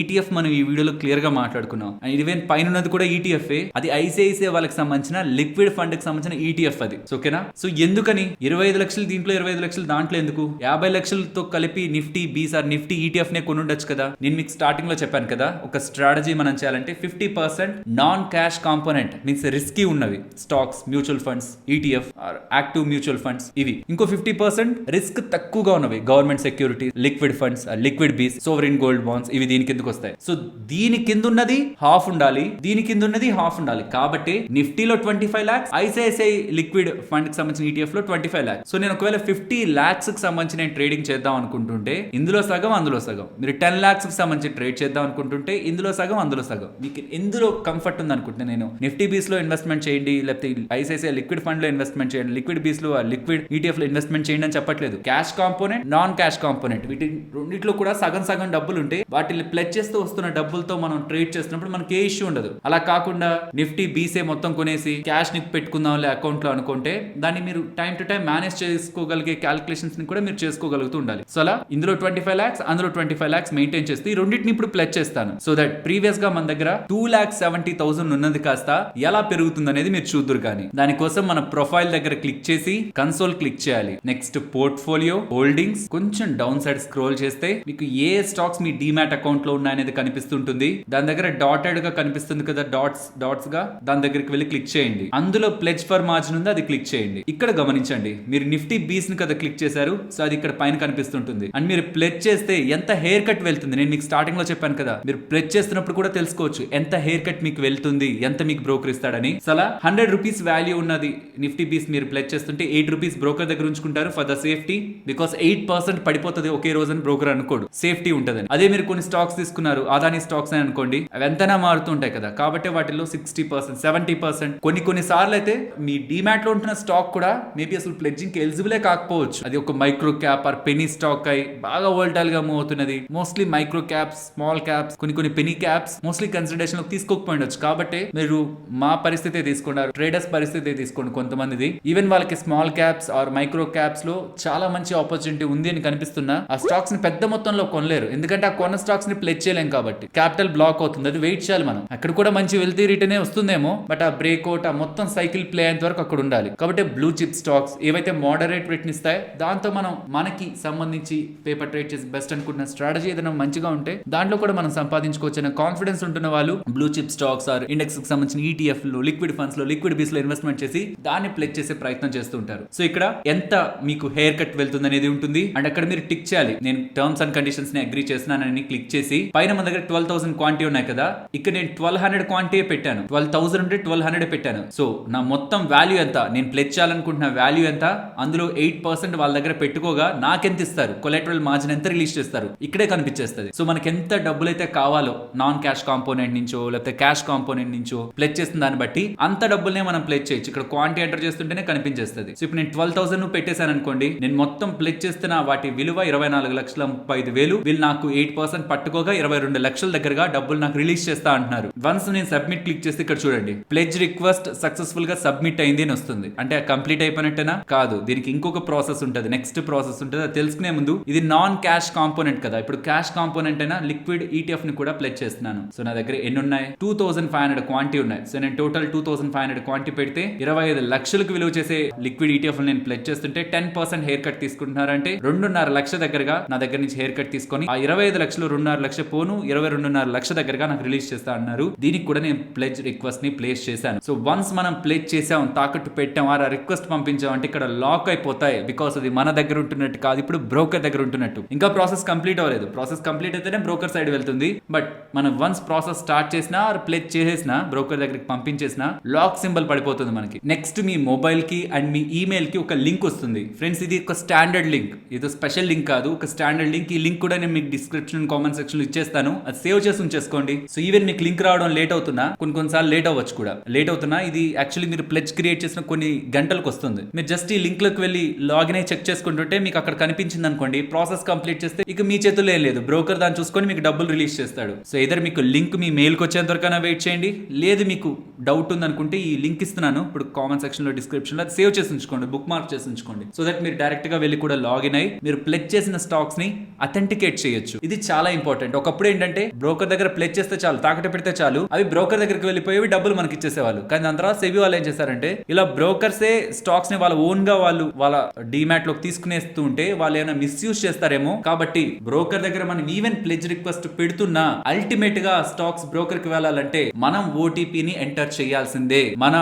ETF మనం ఈ వీడియోలో క్లియర్ గా మాట్లాడుకున్నాం. ఈవెన్ పైన ఉన్నది కూడా ఈటీఎఫ్. అది ఐసిఐసిఐ వాళ్ళకి సంబంధించిన లిక్విడ్ ఫండ్ కి సంబంధించిన ఈటీఎఫ్ అది. ఓకేనా? సో ఎందుకని 25 లక్షలు దీంట్లో 25 లక్షలు దాంట్లో ఎందుకు? 50 లక్షలతో కలిపి Nifty Bs are Nifty ETF నే కొని ఉండొచ్చు కదా. నేను మీకు స్టార్టింగ్ లో చెప్పాను కదా, ఒక స్ట్రాటజీ మనం చేయాలంటే 50% non cash component means risky ఉన్నవి stocks, mutual funds, ETF or active mutual funds ఇవి. ఇంకో 50% రిస్క్ తక్కువగా ఉన్నవి government security, liquid funds, liquid bees, sovereign gold bonds ఇవి దీని కిందకు వస్తాయి. సో దీని కింద ఉన్నది హాఫ్ ఉండాలి, దీని కింద ఉన్నది హాఫ్ ఉండాలి. కాబట్టి నిఫ్టీలో 25 lakhs, ఐసిఐసిఐ లిక్విడ్ ఫండ్ కి సంబంధించిన ఈటీఎఫ్ లో 25 lakhs. సో నేను ఒకవేళ 50 lakhs కి సంబంధించి నేను ట్రేడింగ్ చేద్దాం అనుకుంటుంటే ఇందులో సగం అందులో సగం, మీరు 10 lakhs కి సంబంధించి ట్రేడ్ చేద్దాం అనుకుంటుంటే ఇందులో సగం అందులో సగం, మీకు ఎందులో కంఫర్ట్ ఉంది అనుకుంటే నేను నిఫ్టీ బీస్ లో ఇన్వెస్ట్మెంట్ చేయండి, లేకపోతే ఐసిఐసిఐ లిక్విడ్ ఫండ్ లో ఇన్వెస్ట్మెంట్ చేయండి, లిక్విడ్ బీస్ లో లిక్విడ్ ఈటీఎఫ్ లో ఇన్వెస్ట్మెంట్ చేయండి అని చెప్పట్లేదు. Cash component, non cash component వీటి రెండిట్లో కూడా సగం సగం డబ్బులు ఉంటే వాటిని ప్లెజ్ చేస్తూ వస్తున్న డబ్బులతో మనం ట్రేడ్ చేస్తున్నప్పుడు మనకి ఏ ఇష్యూ ఉండదు. అలా కాకుండా నిఫ్టీ బీసే మొత్తం కొనేసి క్యాష్ ని పెట్టుకుందాంలే అకౌంట్ లో అనుకుంటే దాన్ని మీరు టైం టు టైం మేనేజ్ చేసుకోగలిగే క్యాలిక్యులేషన్స్ ని కూడా మీరు చేసుకోగలుగుతూ ఉండాలి. సో అలా ఇందులో 25 lakhs, అందులో 25 lakhs మెయింటైన్ చేస్తే ఈ రెండింటిని ఇప్పుడు ప్లెజ్ చేస్తాను. సో దట్ ప్రీవియస్ గా మన దగ్గర 2,70,000 ఉన్నది కాస్త ఎలా పెరుగుతుంది అనేది మీరు చూద్దరు. కానీ దానికోసం మన ప్రొఫైల్ దగ్గర క్లిక్ చేసి కన్సోల్ క్లిక్ చేయాలి. నెక్స్ట్ పోర్ట్ఫోలియో, హోల్డింగ్స్, కొంచెం డౌన్ సైడ్ స్క్రోల్ చేస్తే మీకు ఏ స్టాక్స్ మీ డీమ్యాట్ అకౌంట్ లో ఉన్నాయనేది కనిపిస్తుంటుంది. దాని దగ్గర డాటెడ్ గా కనిపిస్తుంది కదా, డాట్స్ గా, దాని దగ్గరికి వెళ్ళి క్లిక్ చేయండి. అందులో ప్లెజ్ ఫర్ మార్జిన్ ఉంది, అది క్లిక్ చేయండి. ఇక్కడ గమనించండి, మీరు నిఫ్టీ బీస్ ని కదా క్లిక్ చేశారు, సో అది ఇక్కడ పైన కనిపిస్తుంటుంది. అండ్ మీరు ప్లెజ్ చేస్తే ఎంత హెయిర్ కట్ వెళ్తుంది, నేను మీకు స్టార్టింగ్ లో చెప్పాను కదా, మీరు ప్లెజ్ చేస్తున్నప్పుడు కూడా తెలుసుకోవచ్చు ఎంత హెయిర్ కట్ మీకు వెళ్తుంది, ఎంత మీకు బ్రోకర్ ఇస్తాడని. సో అలా 100 rupees వాల్యూ ఉన్నది నిఫ్టీ బీస్ మీరు ప్లెజ్ చేస్తుంటే 8 rupees బ్రోకర్ దగ్గర ఉంచుకుంటారు ఫర్ ద సేఫ్టీ. బికాస్ 8% పడిపోతుంది ఒకే రోజు అని బ్రోకర్ అనుకోడు, సేఫ్టీ ఉంటదని. అదే మీరు కొన్ని స్టాక్స్ తీసుకున్నారు, అదాని స్టాక్స్ అని అనుకోండి, అవి ఎంతైనా మారుతూ ఉంటాయి కదా. కాబట్టి వాటిలో 60%, 70%, కొన్ని సార్లు అయితే మీ డీమ్యాట్ లో ఉంటున్న స్టాక్ కూడా మేబీ అసలు ప్లెడ్జింగ్ కి ఎలిజిబులే కాకపోవచ్చు. అది ఒక micro cap or penny stock అయి బాగా వోల్టైల్ గా మూవ్ అవుతున్నది. Mostly micro caps, small caps, కొన్ని పెనీ క్యాప్స్ మోస్ట్లీ కన్సిడరేషన్ లో తీసుకోకపోవచ్చు. కాబట్టి మీరు మా పరిస్థితి తీసుకున్నారు, ట్రేడర్స్ పరిస్థితి తీసుకోండి కొంతమందిది. ఈవెన్ వాళ్ళకి small caps or micro caps లో చాలా మంచి ఆపర్చునిటీ ఉంది అని కనిపిస్తున్నా ఆ స్టాక్స్ ని పెద్ద మొత్తంలో కొనలేరు, ఎందుకంటే ఆ కొన్న స్టాక్స్ ని ప్లెజ్ చేయలేం కాబట్టి. క్యాపిటల్ బ్లాక్ అవుతుంది, అది వెయిట్ చేయాలి మనం. అక్కడ కూడా మంచి వెల్తీ రిటర్న్ వస్తుందేమో, బట్ ఆ బ్రేక్అవుట్, ఆ మొత్తం సైకిల్ ప్లే అయ్యేంత వరకు అక్కడ ఉండాలి. కాబట్టి బ్లూ చిప్ స్టాక్స్ ఏవైతే మోడరేట్ రిటర్న్ ఇస్తాయో దాంతో మనం మనకి సంబంధించి పేపర్ ట్రేడ్ చేసి బెస్ట్ అనుకుంటున్న స్ట్రాటజీ ఏదైనా మంచిగా ఉంటే దాంట్లో కూడా మనం సంపాదించుకోవచ్చు అనే కాన్ఫిడెన్స్ ఉంటున్న వాళ్ళు blue chip stocks are index కి సంబంధించిన ఈటీఎఫ్ లో, లిక్విడ్ ఫండ్స్ లో, లిక్విడ్ బీస్ లో ఇన్వెస్ట్మెంట్ చేసి దాన్ని ప్లెజ్ చేసే ప్రయత్నం చేస్తూ ఉంటారు. సో ఇక్కడ ఎంత మీకు హెయిర్ కట్ వెళ్తుంది అనేది ఉంటుంది. అండ్ అక్కడ మీరు టిక్ చేయాలి, నేను టర్మ్స్ అండ్ కండిషన్స్ ని అగ్రీ చేస్తున్నానని క్లిక్ చేసి పైన మన దగ్గర 12,000 క్వాంటిటీ ఉన్నాయి కదా, ఇక్కడ నేను 1,200 క్వాంటిటీ పెట్టాను. 12,000 ఉంటే 1,200 పెట్టాను. సో నా మొత్తం వాల్యూ ఎంత, నేను ప్లెజ్ చేయాలనుకుంటున్న వాల్యూ ఎంత, అందులో 8% వాళ్ళ దగ్గర పెట్టుకోగా నాకెంత ఇస్తారు, కొలెటరల్ మార్జిన్ ఎంత రిలీజ్ చేస్తారు ఇక్కడే కనిపించేస్తుంది. సో మనకి ఎంత డబ్బులు అయితే కావాలో నాన్ క్యాష్ కాంపోనెంట్ నుంచో లేకపోతే క్యాష్ కాంపోనెంట్ నుంచో ప్లెజ్ చేస్తున్న దాన్ని బట్టి అంత డబ్బుల్నే మనం ప్లెజ్ చేయొచ్చు. ఇక్కడ క్వాంటిటీ ఎంటర్ చేస్తుంటేనే కనిపించేస్తుంది. సో ఇప్పుడు నేను 12,000 పెట్టేశాను అనుకోండి, నేను మొత్తం ప్లెజ్ చేస్తున్న వాటి విలువ 24,35,000. వీళ్ళు నాకు 8% పట్టుకోగా 22 లక్షల దగ్గరగా డబ్బులు నాకు రిలీజ్ చేస్తా అంటున్నారు. వన్స్ నేను సబ్మిట్ క్లిక్ చేస్తే ఇక్కడ చూడండి, ప్లెజ్ రిక్వెస్ట్ సక్సెస్ఫుల్ గా సబ్మిట్ అయింది అని వస్తుంది. అంటే కంప్లీట్ అయిపోయినట్టేనా? కాదు, దీనికి ఇంకొక ప్రాసెస్ ఉంటుంది, నెక్స్ట్ ప్రాసెస్ ఉంటుంది. అది తెలుసుకునే ముందు ఇది నాన్ క్యాష్ కాంపోనెంట్ కదా, ఇప్పుడు క్యాష్ కాంపోనెంట్ అయినా లిక్విడ్ ఈటీఎఫ్ ని కూడా ప్లెజ్ చేస్తున్నాను. సో నా దగ్గర ఎన్ని ఉన్నాయి, 2,500 క్వాంటిటీ ఉన్నాయి. సో నేను టోటల్ 2,500 క్వాంటిటీ పెడితే 25 లక్షలకు విలువ చేసే లిక్విడ్ ఈటీఎఫ్ నేను ప్లెజ్ చేస్తుంటే 10% హెయిర్ కట్ తీసుకుంటున్నారంటే 2.5 లక్షల దగ్గరగా నా దగ్గర నుంచి హెయిర్ కట్ తీసుకొని ఆ 25 లక్షలు 2.5 లక్ష పోను 22.5 లక్ష దగ్గరగా నాకు రిలీజ్ చేస్తా అన్నారు. దీనికి కూడా నేను ప్లెజ్ రిక్వెస్ట్ ని ప్లేస్ చేశాను. సో వన్స్ మనం ప్లెజ్ చేసాం, తాకట్టు పెట్టాం, ఆ రిక్వెస్ట్ పంపించాం అంటే ఇక్కడ లాక్ అయిపోతాయి. బికాస్ అది మన దగ్గర ఉంటున్నట్టు కాదు, ఇప్పుడు బ్రోకర్ దగ్గర ఉంటున్నట్టు. ఇంకా ప్రాసెస్ కంప్లీట్ అవ్వలేదు. ప్రాసెస్ కంప్లీట్ అయితేనే బ్రోకర్ సైడ్ వెళ్తుంది. బట్ మనం వన్స్ ప్రాసెస్ స్టార్ట్ చేసినా ప్లెజ్ చేసేసినా బ్రోకర్ దగ్గరికి పంపించేసినా లాక్ సింబల్ పడిపోతుంది మనకి. నెక్స్ట్ మీ మొబైల్ కి అండ్ మీ ఈమెయిల్ కి ఒక లింక్ వస్తుంది. ఫ్రెండ్స్ ఇది ఒక స్టాండర్డ్ లింక్, ఇది స్పెషల్ లింక్ కాదు, ఒక స్టాండర్డ్ లింక్. ఈ లింక్ కూడా నేను మీకు డిస్క్రిప్షన్ కామెంట్ సెక్షన్ లో ఇచ్చేస్తాను, అది సేవ్ చేసి ఉంచేసుకోండి. సో ఈవెన్ మీకు లింక్ రావడం లేట్ అవుతున్నా, కొన్నిసార్లు లేట్ అవ్వచ్చు కూడా, లేట్ అవుతున్నా ఇది యాక్చువల్లీ మీరు ప్లెజ్ క్రియేట్ చేసిన కొన్ని గంటలకు వస్తుంది. మీరు జస్ట్ ఈ లింక్ లోకి వెళ్ళి లాగిన్ అయి చెక్ చేసుకుంటుంటే మీకు అక్కడ కనిపించింది అనుకోండి, ప్రాసెస్ కంప్లీట్ చేస్తే ఇక మీ చేతుల్లో ఏం లేదు, బ్రోకర్ దాన్ని చూసుకొని మీకు డబ్బులు రిలీజ్ చేస్తాడు. సో ఇదర్ మీకు లింక్ మీ మెయిల్ కి వచ్చేంత వరకైనా వెయిట్ చేయండి, లేదు మీకు డౌట్ ఉంది అనుకుంటే ఈ లింక్ ఇస్తున్నాను ఇప్పుడు కామెంట్ సెక్షన్ లో, డిస్క్రిప్షన్ లో, సేవ్ చేసి ఉంచుకోండి, బుక్ మార్క్ చేసి ఉంచుకోండి. సో దట్ మీరు డైరెక్ట్ గా వెళ్ళి కూడా లాగిన్ అయ్యి మీరు ప్లెజ్ చేసిన స్టాక్స్ ని అథెంటికేట్ చేయొచ్చు. ఇది చాలా ఇంపార్టెంట్. ఒకప్పుడు ఏంటంటే బ్రోకర్ దగ్గర ప్లెజ్ చేస్తే చాలు, తాకట్టు పెడితే చాలు అవి బ్రోకర్ దగ్గరికి వెళ్ళిపోయి డబ్బులు మనకి ఇచ్చేసేవాళ్ళు. కానీ దాని తర్వాత సెబీ వాళ్ళు ఏం చేశారంటే ఇలా బ్రోకర్సే స్టాక్స్ ని వాళ్ళ ఓన్ గా వాళ్ళ డిమాట్ లోకి తీసుకునేస్తూ ఉంటే వాళ్ళు ఏమైనా మిస్యూజ్ చేస్తారేమో. కాబట్టి బ్రోకర్ దగ్గర మనం ఈవెన్ ప్లెజ్ రిక్వెస్ట్ పెడుతున్నా అల్టిమేట్ గా స్టాక్స్ బ్రోకర్ కి వెళ్ళాలంటే మనం ఓటీపీని ఎంటర్ చేయాల్సిందే. మన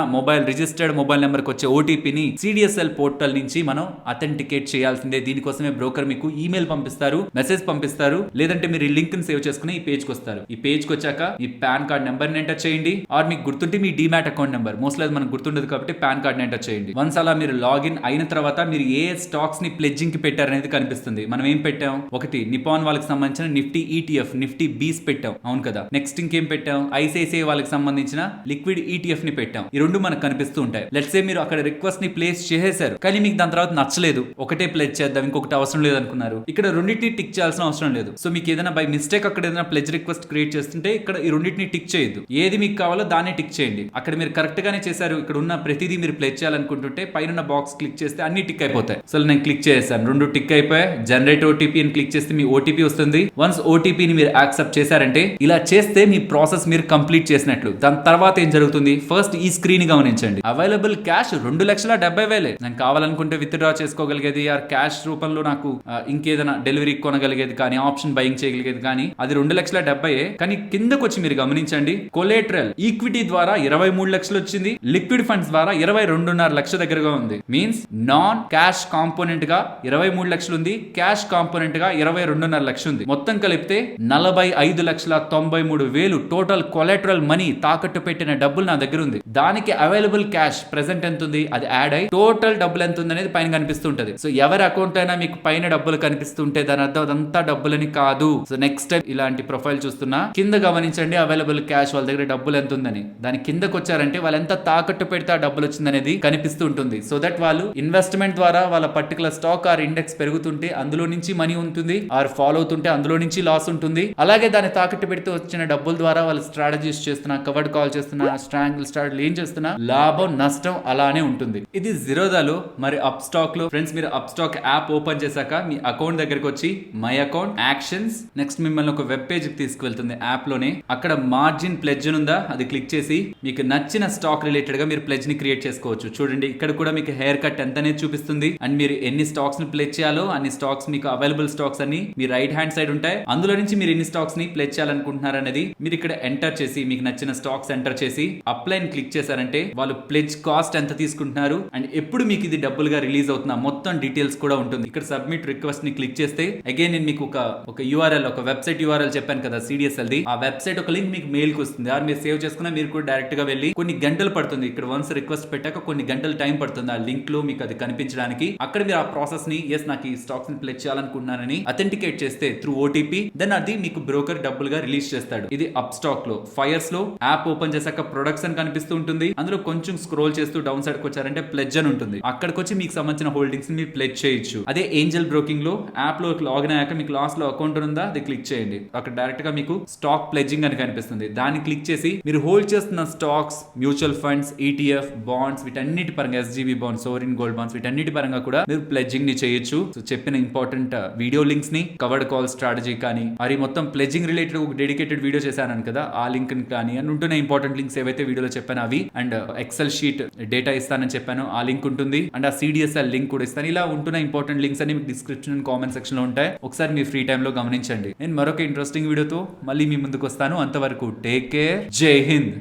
రిజిస్టర్డ్ మొబైల్ నెంబర్ కి వచ్చే ఓటీపీని సిడిఎస్ఎల్ పోర్టల్ నుంచి మనం అథెంటికేట్ చేయాల్సిందే. దీనికోసమే బ్రోకర్ మీకు ఈమెయిల్ పంపిస్తారు, మెసేజ్ పంపిస్తారు, లేదంటే మీరు ఈ లింక్ ని సేవ్ చేసుకుని ఈ పేజ్ కి వస్తారు. ఈ పేజ్ కి వచ్చాక ఈ పాన్ కార్డ్ నెంబర్ ని ఎంటర్ చేయండి. ఆర్ మీకు గుర్తుంటే మీ డిమాట్ అకౌంట్ నెంబర్, మోస్ట్లీ అది మనకు గుర్తుండదు కాబట్టి పాన్ కార్డ్ ని ఎంటర్ చేయండి. వన్స్ అలా మీరు లాగిన్ అయిన తర్వాత మీరు ఏ స్టాక్స్ ని ప్లెడ్జింగ్ కి పెట్టారనేది కనిపిస్తుంది. మనం ఏం పెట్టాం, ఒకటి నిపాన్ వాళ్ళకి సంబంధించిన నిఫ్టీ ఈటీఎఫ్, నిఫ్టీ బీస్ పెట్టాం, అవును కదా. నెక్స్ట్ ఇంకేం పెట్టాం, ఐసిఐసిఐ వాళ్ళకి సంబంధించిన లిక్విడ్ ఈటీఎఫ్ ని పెట్టాం. ఈ రెండు మనకు కనిపిస్తూ ఉంటాయి. లెట్స్ సే మీరు అక్కడ రిక్వెస్ట్ ని ప్లేస్ చేసేశారు, కానీ మీకు దాని తర్వాత నచ్చలేదు, ఒకటే ప్లెజ్ చేద్దాం ఇంకొకటి అవసరం లేదు అనుకున్నారు. ఇక్కడ రెండింటిని టిక్ చేయాల్సిన అవసరం లేదు. సో మీకు ఏదైనా బై మిస్టేక్ అక్కడ ఏదైనా ప్లెజ్ రిక్వెస్ట్ క్రియేట్ చేస్తుంటే ఇక్కడ ఈ రెండింటిని టిక్ చేయొద్దు. ఏది మీకు కావాలో దాన్ని టిక్ చేయండి. అక్కడ మీరు కరెక్ట్ గానే చేశారు, ఇక్కడ ఉన్న ప్రతిదీ మీరు ప్లెజ్ చేయాలనుకుంటుంటే పైన బాక్స్ క్లిక్ చేస్తే అన్ని టిక్ అయిపోతాయి. సో నేను క్లిక్ చేశాను, రెండు టిక్ అయిపోయాయి. జనరేట్ ఓటీపీ అని క్లిక్ చేస్తే మీ ఓటీపీ వస్తుంది. వన్స్ ఓటీపీని మీరు యాక్సెప్ట్ చేశారంటే ఇలా చేస్తే మీ ప్రాసెస్ మీరు కంప్లీట్ చేసినట్లు. దాని తర్వాత ఏం జరుగుతుంది, ఫస్ట్ ఈ స్క్రీన్ గమనించండి. Available cash 2,70,000. నేను కావాలనుకుంటే విత్ డ్రా చేసుకోగలిగేది, ఆర్ క్యాష్ రూపంలో నాకు ఇంకేదైనా డెలివరీ కొనగలిగేది కానీ, ఆప్షన్ బయింగ్ చేయగలిగేది కానీ, అది 2,70,000. కానీ కిందకు వచ్చి మీరు గమనించండి, కొలేటరల్ ఈక్విటీ ద్వారా 23 లక్షలు వచ్చింది, లిక్విడ్ ఫండ్స్ ద్వారా 22.5 లక్షల దగ్గరగా ఉంది. మీన్స్ నాన్ క్యాష్ కాంపోనెంట్ గా 23 లక్షలు ఉంది, క్యాష్ కాంపోనెంట్ గా 22.5 లక్షలు ఉంది. మొత్తం కలిపితే 45,93,000 టోటల్ కొలేటరల్ మనీ, తాకట్టు పెట్టిన డబ్బులు నా దగ్గర ఉంది. దానికి అవైలబుల్ క్యాష్ ప్రెసెంట్ ఎంత ఉంది, అది యాడ్ అయ్యి టోటల్ డబ్బులు ఎంత ఉంది అనేది పైన కనిపిస్తుంటది. సో ఎవరి అకౌంట్ అయినా మీకు పైన డబ్బులు కనిపిస్తుంటే దాని అర్థం అదంతా డబ్బులని కాదు. సో నెక్స్ట్ టైం ఇలాంటి ప్రొఫైల్ చూస్తున్నా కింద గమనించండి, అవైలబుల్ క్యాష్ వాళ్ళ దగ్గర డబ్బులు ఎంత ఉందని. దాని కిందకు వచ్చారంటే వాళ్ళు ఎంత తాకట్టు పెడితే ఆ డబ్బులు వచ్చింది అనేది కనిపిస్తూ ఉంటుంది. సో దట్ వాళ్ళు ఇన్వెస్ట్మెంట్ ద్వారా వాళ్ళ పర్టికులర్ స్టాక్ ఆర్ ఇండెక్స్ పెరుగుతుంటే అందులో నుంచి మనీ ఉంటుంది, ఆర్ ఫాలో అవుతుంటే అందులో నుంచి లాస్ ఉంటుంది. అలాగే దాన్ని తాకట్టు పెడితే వచ్చిన డబ్బుల ద్వారా వాళ్ళు స్ట్రాటజీస్ చేస్తున్నా, కవర్డ్ కాల్ చేస్తున్నా, స్ట్రాంగిల్ స్టార్ట్ ఏం చేస్తున్నా, లాభం నష్టం అలానే ఉంటుంది. ఇది జిరోదాలో. మరి అప్ స్టాక్ లో ఫ్రెండ్స్, మీరు అప్ స్టాక్ యాప్ ఓపెన్ చేశాక మీ అకౌంట్ దగ్గరకు వచ్చి మై అకౌంట్, యాక్షన్స్, నెక్స్ట్ మిమ్మల్ని ఒక వెబ్ పేజ్ కి తీసుకువెళ్తుంది యాప్ లోనే. అక్కడ మార్జిన్ ప్లెడ్జ్ ఉందా, అది క్లిక్ చేసి మీకు నచ్చిన స్టాక్ రిలేటెడ్ గా మీరు ప్లెడ్జ్ ని క్రియేట్ చేసుకోవచ్చు. చూడండి ఇక్కడ కూడా మీకు హెయిర్ కట్ ఎంత అనేది చూపిస్తుంది, అండ్ మీరు ఎన్ని స్టాక్స్ ని ప్లెడ్జ్ చేయాలో అన్ని స్టాక్స్, మీకు అవైలబుల్ స్టాక్స్ అన్ని మీ రైట్ హ్యాండ్ సైడ్ ఉంటాయి. అందులో నుంచి మీరు ఎన్ని స్టాక్స్ ని ప్లెడ్జ్ చేయాలనుకుంటున్నారు అనేది మీరు ఇక్కడ ఎంటర్ చేసి, మీకు నచ్చిన స్టాక్స్ ఎంటర్ చేసి అప్లై ని క్లిక్ చేశారంటే వాళ్ళు ప్లెడ్జ్ కాస్ట్ ఎంత తీసుకుంటున్నారు అండ్ ఎప్పుడు మీకు ఇది డబ్బులుగా రిలీజ్ అవుతున్నా మొత్తం డీటెయిల్స్ కూడా ఉంటుంది. ఇక్కడ సబ్మిట్ రిక్వెస్ట్ ని క్లిక్ చేస్తే అగైన్ నేను మీకు ఒక యూఆర్ఎల్, ఒక వెబ్సైట్ యూఆర్ఎల్ చెప్పాను కదా సిడిఎస్ఎల్ ది, ఆ వెబ్సైట్ ఒక లింక్ మీకు మెయిల్ కి వస్తుంది. ఆర్ మీరు సేవ్ చేసుకున్నా మీరు కూడా డైరెక్ట్ గా వెళ్ళి కొన్ని గంటలు పడుతుంది. ఇక్కడ వన్స్ రిక్వెస్ట్ పెట్టాక కొన్ని గంటలు టైం పడుతుంది ఆ లింక్ లో మీకు అది కనిపించడానికి. అక్కడ మీరు ఆ ప్రాసెస్ ని ఎస్ నాకు ఈ స్టాక్స్ ని ప్లెడ్జ్ చేయాలనుకుంటున్నానని అథెంటికేట్ చేస్తే త్రూ ఓటీపీ, దెన్ అది మీకు బ్రోకర్ డబ్బులుగా రిలీజ్ చేస్తాడు. ఇది అప్ స్టాక్ లో. ఫైర్స్ లో యాప్ ఓపెన్ చేశాక ప్రొడక్ట్స్ అని కనిపిస్తూ ఉంటుంది. అందులో కొంచెం స్క్రోల్ చేస్తూ డౌన్ సైడ్ కి వచ్చారంటే ప్లెడ్జ్ అని ఉంటుంది. అక్కడికి వచ్చి మీకు సంబంధించిన హోల్డింగ్స్ మీరు ప్లెడ్జ్ చేయొచ్చు. అదే ఏంజల్ బ్రోకింగ్ లో యాప్ లో లాగిన్ అయ్యాక మీకు లాస్ట్ లో అకౌంట్ ఉందా, అది క్లిక్ చేయండి. అక్కడ డైరెక్ట్ గా మీకు స్టాక్ ప్లెడ్జింగ్ అని కనిపిస్తుంది. దాన్ని క్లిక్ చేసి మీరు హోల్డ్ చేస్తున్న stocks, mutual funds, ETF, bonds, వీటన్నిటి పరంగా SGB bonds, sovereign gold bonds, వీటన్నిటి పరంగా కూడా మీరు ప్లెడ్జింగ్ ని చేయొచ్చు. సో చెప్పిన ఇంపార్టెంట్ వీడియో లింక్స్ ని, కవర్డ్ కాల్ స్ట్రాటజీ కానీ, మరి మొత్తం ప్లెడ్జింగ్ రిలేటెడ్ ఒక డెడికేటెడ్ వీడియో చేశాను కదా, ఆ లింక్ కానీ అని ఉంటున్న ఇంపార్టెంట్ లింక్స్ ఏవైతే వీడియోలో చెప్పాను అవి, అండ్ ఎక్సెల్ షీట్ డేటా ఇస్తానని చెప్పాను ఆ లింక్ ఉంటుంది, అండ్ ఆ సిడిఎస్ఎల్ లింక్ కూడా ఇస్తాను. ఇలా ఉంటున్న ఇంపార్టెంట్ లింక్స్ అని మీకు డిస్క్రిప్షన్, కామెంట్ సెక్షన్ లో ఉంటాయి. ఒకసారి మీ ఫ్రీ టైమ్ లో గమనించండి. నేను మరొక ఇంట్రెస్టింగ్ వీడియోతో మళ్ళీ మీ ముందుకు వస్తాను. అంతవరకు టేక్ కేర్. జై హింద్.